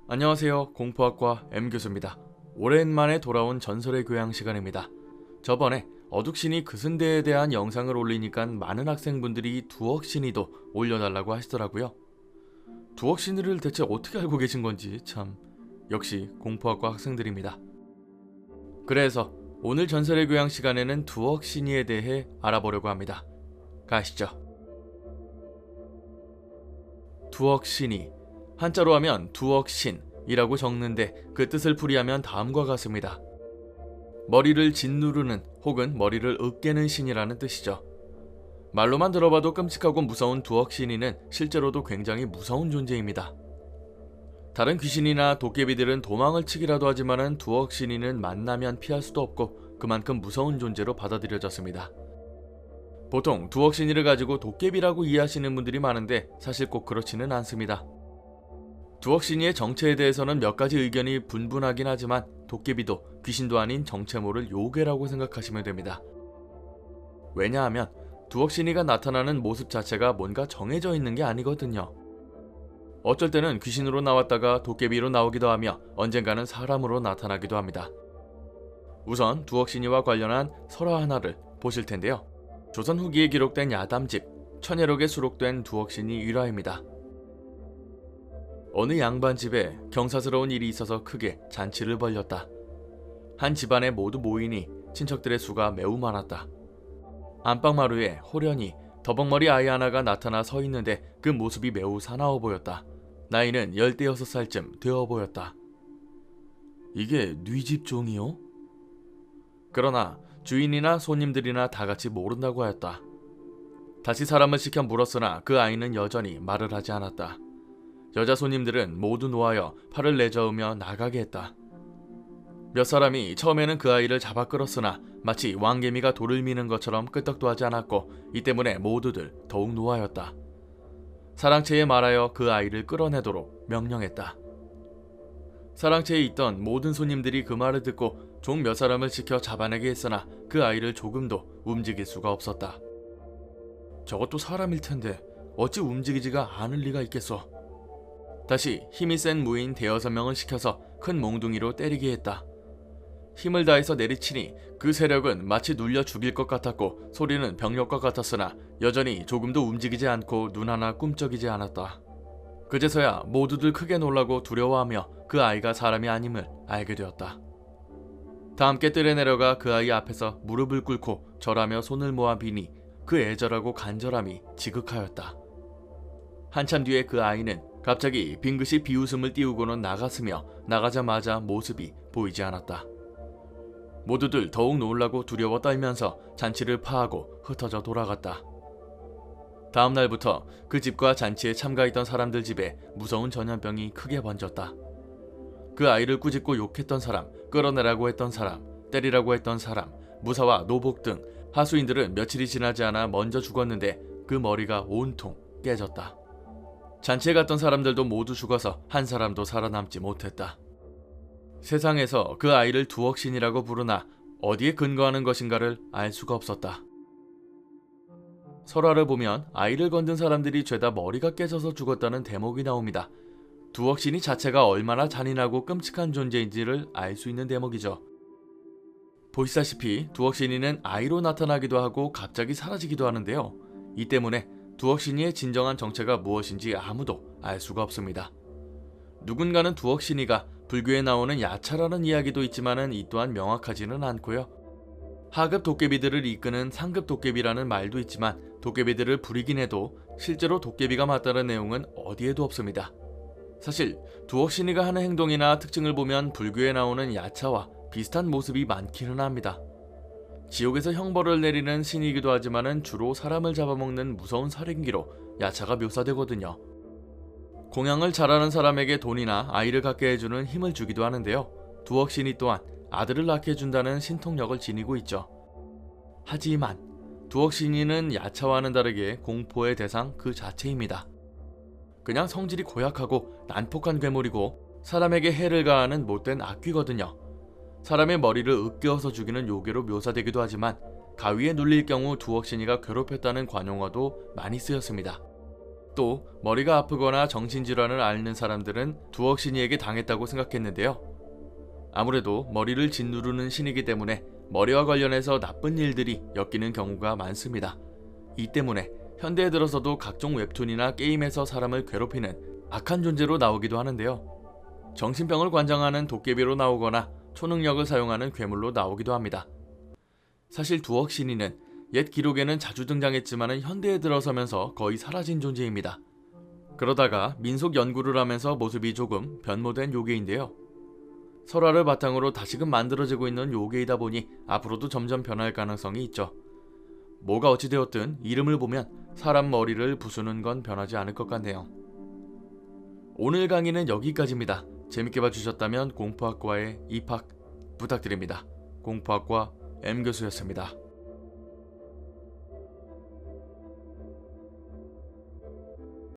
안녕하세요. 공포학과 M교수입니다. 오랜만에 돌아온 전설의 교양 시간입니다. 저번에 어둑신이 그순대에 대한 영상을 올리니까 많은 학생분들이 두억신이도 올려달라고 하시더라고요. 두억신이를 대체 어떻게 알고 계신 건지 참 역시 공포학과 학생들입니다. 그래서 오늘 전설의 교양 시간에는 두억신이에 대해 알아보려고 합니다. 가시죠. 두억신이 한자로 하면 두억신이라고 적는데 그 뜻을 풀이하면 다음과 같습니다. 머리를 짓누르는 혹은 머리를 으깨는 신이라는 뜻이죠. 말로만 들어봐도 끔찍하고 무서운 두억신이는 실제로도 굉장히 무서운 존재입니다. 다른 귀신이나 도깨비들은 도망을 치기라도 하지만은 두억신이는 만나면 피할 수도 없고 그만큼 무서운 존재로 받아들여졌습니다. 보통 두억신이를 가지고 도깨비라고 이해하시는 분들이 많은데 사실 꼭 그렇지는 않습니다. 두억신이의 정체에 대해서는 몇 가지 의견이 분분하긴 하지만 도깨비도 귀신도 아닌 정체 모를 요괴라고 생각하시면 됩니다. 왜냐하면 두억신이가 나타나는 모습 자체가 뭔가 정해져 있는 게 아니거든요. 어쩔 때는 귀신으로 나왔다가 도깨비로 나오기도 하며 언젠가는 사람으로 나타나기도 합니다. 우선 두억신이와 관련한 설화 하나를 보실 텐데요. 조선 후기에 기록된 야담집 천예록에 수록된 두억신이 일화입니다. 어느 양반집에 경사스러운 일이 있어서 크게 잔치를 벌였다. 한 집안에 모두 모이니 친척들의 수가 매우 많았다. 안방마루에 호련히 더벅머리 아이 하나가 나타나 서 있는데 그 모습이 매우 사나워 보였다. 나이는 16살쯤 되어 보였다. 이게 뉘 집 종이요? 그러나 주인이나 손님들이나 다같이 모른다고 하였다. 다시 사람을 시켜 물었으나 그 아이는 여전히 말을 하지 않았다. 여자 손님들은 모두 놓아여 팔을 내저으며 나가게 했다. 몇 사람이 처음에는 그 아이를 잡아 끌었으나 마치 왕개미가 돌을 미는 것처럼 끄떡도 하지 않았고 이 때문에 모두들 더욱 노하였다. 사랑채에 말하여 그 아이를 끌어내도록 명령했다. 사랑채에 있던 모든 손님들이 그 말을 듣고 종 몇 사람을 시켜 잡아내게 했으나 그 아이를 조금도 움직일 수가 없었다. 저것도 사람일 텐데 어찌 움직이지가 않을 리가 있겠소. 다시 힘이 센 무인 대여섯 명을 시켜서 큰 몽둥이로 때리게 했다. 힘을 다해서 내리치니 그 세력은 마치 눌려 죽일 것 같았고 소리는 병력과 같았으나 여전히 조금도 움직이지 않고 눈 하나 꿈쩍이지 않았다. 그제서야 모두들 크게 놀라고 두려워하며 그 아이가 사람이 아님을 알게 되었다. 다 함께 뜰에 내려가 그 아이 앞에서 무릎을 꿇고 절하며 손을 모아 비니 그 애절하고 간절함이 지극하였다. 한참 뒤에 그 아이는 갑자기 빙긋이 비웃음을 띄우고는 나갔으며 나가자마자 모습이 보이지 않았다. 모두들 더욱 놀라고 두려워 떨면서 잔치를 파하고 흩어져 돌아갔다. 다음 날부터 그 집과 잔치에 참가했던 사람들 집에 무서운 전염병이 크게 번졌다. 그 아이를 꾸짖고 욕했던 사람, 끌어내라고 했던 사람, 때리라고 했던 사람, 무사와 노복 등 하수인들은 며칠이 지나지 않아 먼저 죽었는데 그 머리가 온통 깨졌다. 잔치에 갔던 사람들도 모두 죽어서 한 사람도 살아남지 못했다. 세상에서 그 아이를 두억신이라고 부르나 어디에 근거하는 것인가를 알 수가 없었다. 설화를 보면 아이를 건든 사람들이 죄다 머리가 깨져서 죽었다는 대목이 나옵니다. 두억신이 자체가 얼마나 잔인하고 끔찍한 존재인지를 알 수 있는 대목이죠. 보시다시피 두억신이는 아이로 나타나기도 하고 갑자기 사라지기도 하는데요. 이 때문에 두억신이의 진정한 정체가 무엇인지 아무도 알 수가 없습니다. 누군가는 두억신이가 불교에 나오는 야차라는 이야기도 있지만은 이 또한 명확하지는 않고요. 하급 도깨비들을 이끄는 상급 도깨비라는 말도 있지만 도깨비들을 부리긴 해도 실제로 도깨비가 맞다는 내용은 어디에도 없습니다. 사실 두억신이가 하는 행동이나 특징을 보면 불교에 나오는 야차와 비슷한 모습이 많기는 합니다. 지옥에서 형벌을 내리는 신이기도 하지만은 주로 사람을 잡아먹는 무서운 살인기로 야차가 묘사되거든요. 공양을 잘하는 사람에게 돈이나 아이를 갖게 해주는 힘을 주기도 하는데요. 두억신이 또한 아들을 낳게 해준다는 신통력을 지니고 있죠. 하지만 두억신이는 야차와는 다르게 공포의 대상 그 자체입니다. 그냥 성질이 고약하고 난폭한 괴물이고 사람에게 해를 가하는 못된 악귀거든요. 사람의 머리를 으깨어서 죽이는 요괴로 묘사되기도 하지만 가위에 눌릴 경우 두억신이가 괴롭혔다는 관용어도 많이 쓰였습니다. 또 머리가 아프거나 정신질환을 앓는 사람들은 두억 신이에게 당했다고 생각했는데요. 아무래도 머리를 짓누르는 신이기 때문에 머리와 관련해서 나쁜 일들이 엮이는 경우가 많습니다. 이 때문에 현대에 들어서도 각종 웹툰이나 게임에서 사람을 괴롭히는 악한 존재로 나오기도 하는데요. 정신병을 관장하는 도깨비로 나오거나 초능력을 사용하는 괴물로 나오기도 합니다. 사실 두억 신이는 옛 기록에는 자주 등장했지만 현대에 들어서면서 거의 사라진 존재입니다. 그러다가 민속 연구를 하면서 모습이 조금 변모된 요괴인데요. 설화를 바탕으로 다시금 만들어지고 있는 요괴이다 보니 앞으로도 점점 변할 가능성이 있죠. 뭐가 어찌되었든 이름을 보면 사람 머리를 부수는 건 변하지 않을 것 같네요. 오늘 강의는 여기까지입니다. 재밌게 봐주셨다면 공포학과에 입학 부탁드립니다. 공포학과 M교수였습니다.